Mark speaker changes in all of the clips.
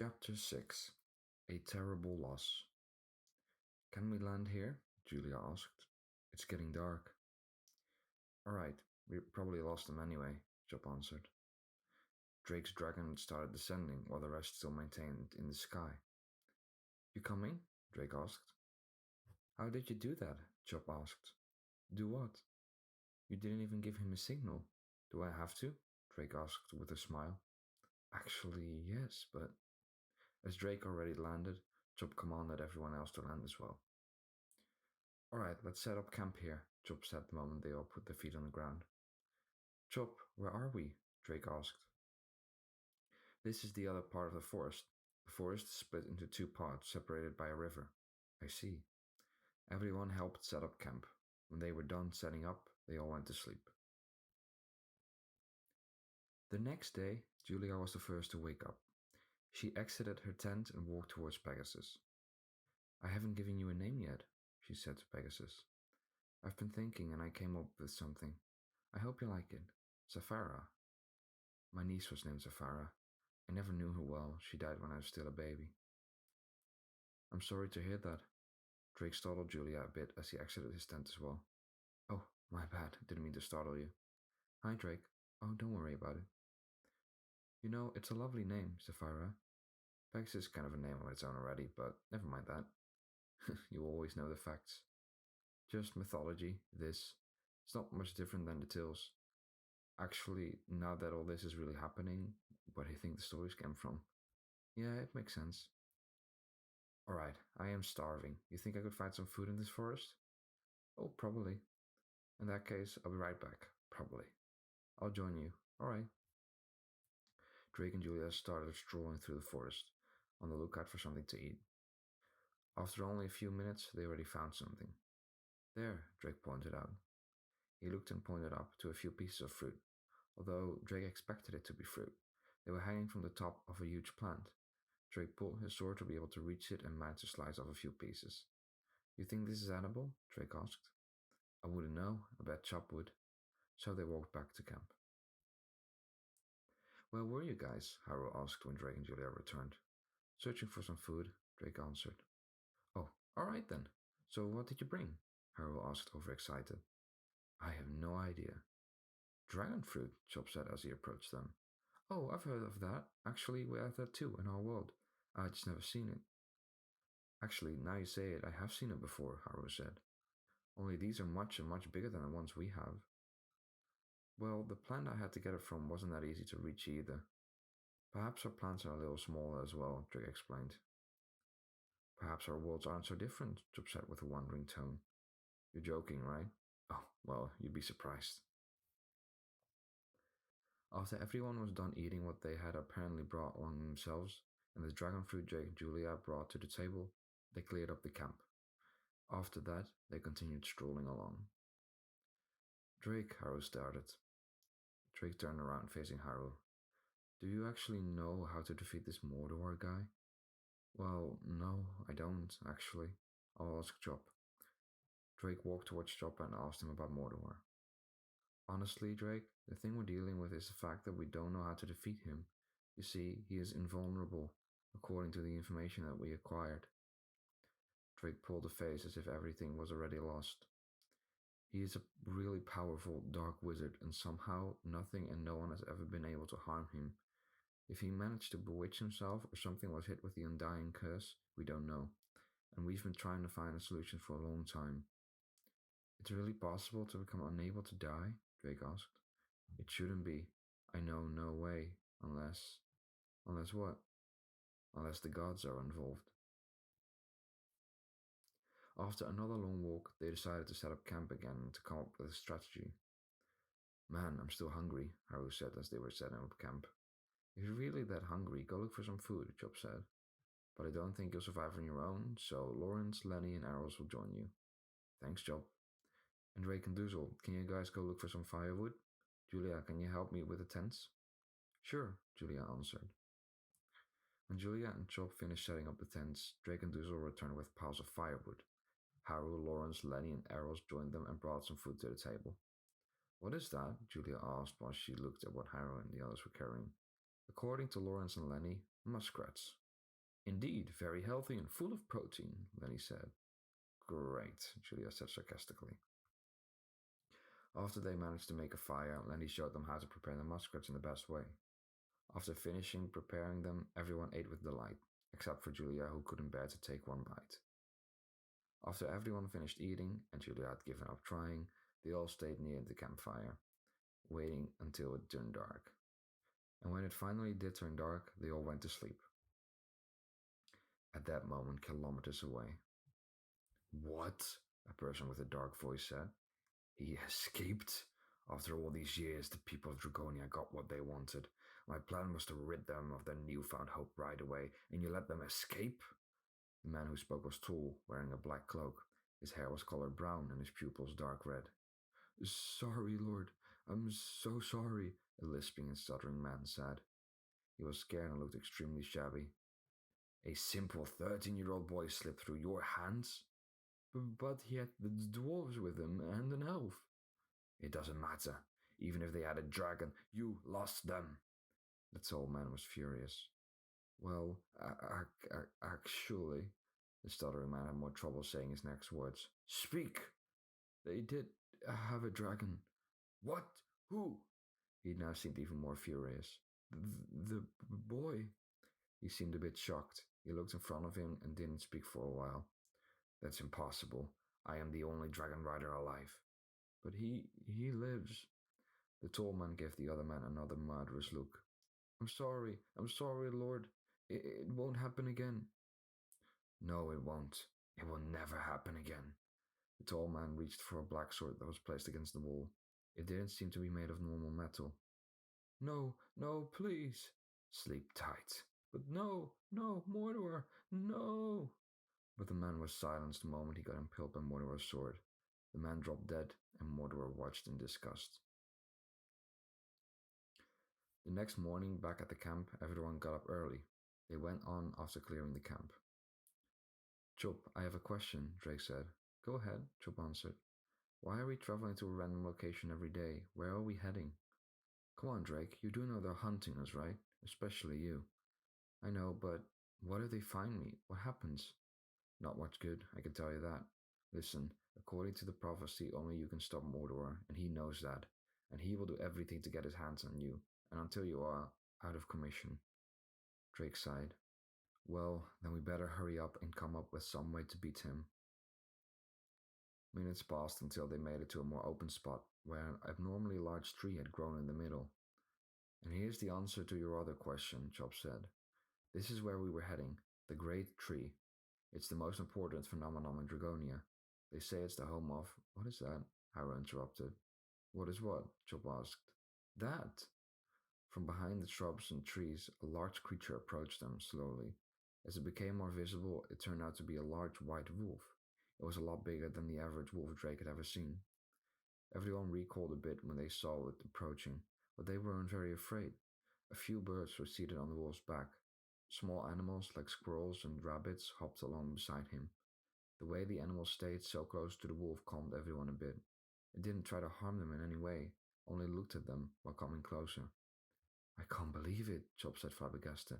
Speaker 1: Chapter 6 A Terrible Loss. Can we land here? Julia asked. It's getting dark. Alright, we probably lost them anyway, Job answered. Drake's dragon started descending while the rest still maintained in the sky. You coming? Drake asked. How did you do that? Job asked. Do what? You didn't even give him a signal. Do I have to? Drake asked with a smile. Actually, yes, but... As Drake already landed, Job commanded everyone else to land as well. Alright, let's set up camp here, Job said the moment they all put their feet on the ground. Job, where are we? Drake asked. This is the other part of the forest. The forest is split into two parts, separated by a river. I see. Everyone helped set up camp. When they were done setting up, they all went to sleep. The next day, Julia was the first to wake up. She exited her tent and walked towards Pegasus. I haven't given you a name yet, she said to Pegasus. I've been thinking and I came up with something. I hope you like it. Zafara. My niece was named Zafara. I never knew her well. She died when I was still a baby. I'm sorry to hear that. Drake startled Julia a bit as he exited his tent as well. Oh, my bad. Didn't mean to startle you. Hi, Drake. Oh, don't worry about it. You know, it's a lovely name, Zafara. Pegasus is kind of a name of its own already, but never mind that. You always know the facts. Just mythology, this. It's not much different than the tales. Actually, now that all this is really happening, where do you think the stories came from? Yeah, it makes sense. Alright, I am starving. You think I could find some food in this forest? Oh, probably. In that case, I'll be right back. Probably. I'll join you. Alright. Drake and Julia started strolling through the forest, on the lookout for something to eat. After only a few minutes, they already found something. There, Drake pointed out. He looked and pointed up to a few pieces of fruit. Although Drake expected it to be fruit, they were hanging from the top of a huge plant. Drake pulled his sword to be able to reach it and managed to slice off a few pieces. You think this is edible? Drake asked. I wouldn't know. I bet Chop would. So they walked back to camp. Where were you guys? Haru asked when Drake and Julia returned. Searching for some food, Drake answered. Oh, alright then. So what did you bring? Haru asked, overexcited. I have no idea. Dragon fruit, Chop said as he approached them. Oh, I've heard of that. Actually, we have that too in our world. I just never seen it. Actually, now you say it, I have seen it before, Haru said. Only these are much and much bigger than the ones we have. Well, the plant I had to get it from wasn't that easy to reach either. Perhaps our plants are a little smaller as well, Drake explained. Perhaps our worlds aren't so different, Chop said with a wondering tone. You're joking, right? Oh, well, you'd be surprised. After everyone was done eating what they had apparently brought along themselves, and the dragon fruit Drake and Julia brought to the table, they cleared up the camp. After that, they continued strolling along. Drake, Haru started. Drake turned around facing Haru. Do you actually know how to defeat this Mordor guy? Well, no, I don't, actually. I'll ask Chop. Drake walked towards Chop and asked him about Mordor. Honestly, Drake, the thing we're dealing with is the fact that we don't know how to defeat him. You see, he is invulnerable, according to the information that we acquired. Drake pulled a face as if everything was already lost. He is a really powerful dark wizard, and somehow nothing and no one has ever been able to harm him. If he managed to bewitch himself or something was hit with the undying curse, we don't know, and we've been trying to find a solution for a long time. It's really possible to become unable to die? Drake asked. It shouldn't be. I know no way, unless... Unless what? Unless the gods are involved. After another long walk, they decided to set up camp again and to come up with a strategy. Man, I'm still hungry, Haru said as they were setting up camp. If you're really that hungry, go look for some food, Chop said. But I don't think you'll survive on your own, so Lawrence, Lenny, and Arrows will join you. Thanks, Chop. And Drake and Doozle, can you guys go look for some firewood? Julia, can you help me with the tents? Sure, Julia answered. When Julia and Chop finished setting up the tents, Drake and Doozle returned with piles of firewood. Haru, Lawrence, Lenny, and Arrows joined them and brought some food to the table. What is that? Julia asked while she looked at what Haru and the others were carrying. According to Lawrence and Lenny, muskrats. Indeed, very healthy and full of protein, Lenny said. Great, Julia said sarcastically. After they managed to make a fire, Lenny showed them how to prepare the muskrats in the best way. After finishing preparing them, everyone ate with delight, except for Julia, who couldn't bear to take one bite. After everyone finished eating, and Julia had given up trying, they all stayed near the campfire, waiting until it turned dark. And when it finally did turn dark, they all went to sleep. At that moment, kilometers away. What? A person with a dark voice said. He escaped? After all these years, the people of Dragonia got what they wanted. My plan was to rid them of their newfound hope right away, and you let them escape? The man who spoke was tall, wearing a black cloak. His hair was colored brown and his pupils dark red. Sorry, Lord. I'm so sorry, a lisping and stuttering man said. He was scared and looked extremely shabby. A simple 13-year-old boy slipped through your hands? But he had the dwarves with him and an elf. It doesn't matter. Even if they had a dragon, you lost them. The tall man was furious. Well, actually, the stuttering man had more trouble saying his next words. Speak! They did have a dragon. What? Who? He now seemed even more furious. The boy. He seemed a bit shocked. He looked in front of him and didn't speak for a while. That's impossible. I am the only dragon rider alive. But he lives. The tall man gave the other man another murderous look. I'm sorry, Lord. It won't happen again. No, it won't. It will never happen again. The tall man reached for a black sword that was placed against the wall. It didn't seem to be made of normal metal. No, no, please. Sleep tight. But no, Mordor, no. But the man was silenced the moment he got impaled by Mordor's sword. The man dropped dead, and Mordor watched in disgust. The next morning, back at the camp, everyone got up early. They went on after clearing the camp. Chop, I have a question, Drake said. Go ahead, Chop answered. Why are we traveling to a random location every day? Where are we heading? Come on, Drake, you do know they're hunting us, right? Especially you. I know, but what if they find me? What happens? Not much good, I can tell you that. Listen, according to the prophecy, only you can stop Mordor, and he knows that. And he will do everything to get his hands on you, and until you are out of commission. Drake sighed. Well, then we better hurry up and come up with some way to beat him. Minutes passed until they made it to a more open spot, where an abnormally large tree had grown in the middle. And here's the answer to your other question, Chop said. This is where we were heading, the Great Tree. It's the most important phenomenon in Dragonia. They say it's the home of... What is that? Hera interrupted. What is what? Chop asked. That! From behind the shrubs and trees, a large creature approached them slowly. As it became more visible, it turned out to be a large white wolf. It was a lot bigger than the average wolf Drake had ever seen. Everyone recoiled a bit when they saw it approaching, but they weren't very afraid. A few birds were seated on the wolf's back. Small animals like squirrels and rabbits hopped along beside him. The way the animals stayed so close to the wolf calmed everyone a bit. It didn't try to harm them in any way, only looked at them while coming closer. I can't believe it, Chop said flabbergasted.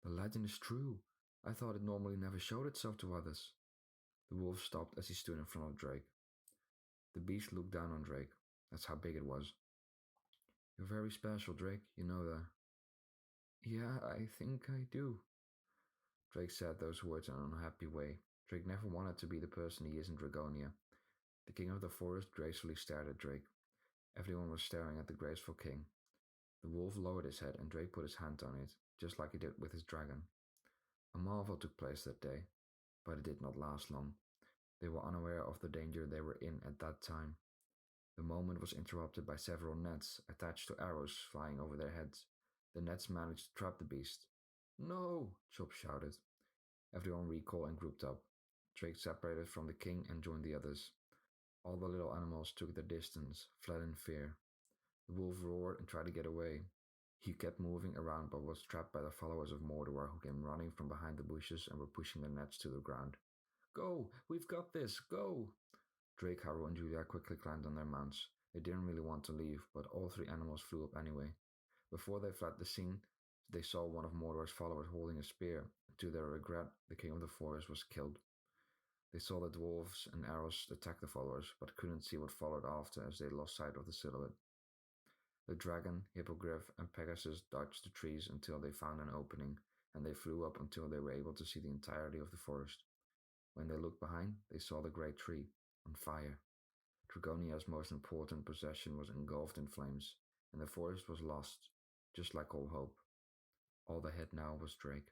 Speaker 1: The legend is true. I thought it normally never showed itself to others. The wolf stopped as he stood in front of Drake. The beast looked down on Drake. That's how big it was. You're very special, Drake, you know that. Yeah, I think I do. Drake said those words in an unhappy way. Drake never wanted to be the person he is in Dragonia. The king of the forest gracefully stared at Drake. Everyone was staring at the graceful king. The wolf lowered his head and Drake put his hand on it, just like he did with his dragon. A marvel took place that day, but it did not last long. They were unaware of the danger they were in at that time. The moment was interrupted by several nets attached to arrows flying over their heads. The nets managed to trap the beast. No! Chop shouted. Everyone recoiled and grouped up. Drake separated from the king and joined the others. All the little animals took their distance, fled in fear. The wolf roared and tried to get away. He kept moving around but was trapped by the followers of Mordor who came running from behind the bushes and were pushing the nets to the ground. Go! We've got this! Go! Drake, Haru, and Julia quickly climbed on their mounts. They didn't really want to leave, but all three animals flew up anyway. Before they fled the scene, They saw one of Mordor's followers holding a spear. To their regret, the king of the forest was killed. They saw the dwarves and arrows attack the followers, but couldn't see what followed after as they lost sight of the silhouette. The dragon, hippogriff, and Pegasus dodged the trees until they found an opening, and they flew up until they were able to see the entirety of the forest. When they looked behind, they saw the great tree, on fire. Dragonia's most important possession was engulfed in flames, and the forest was lost, just like all hope. All they had now was Drake.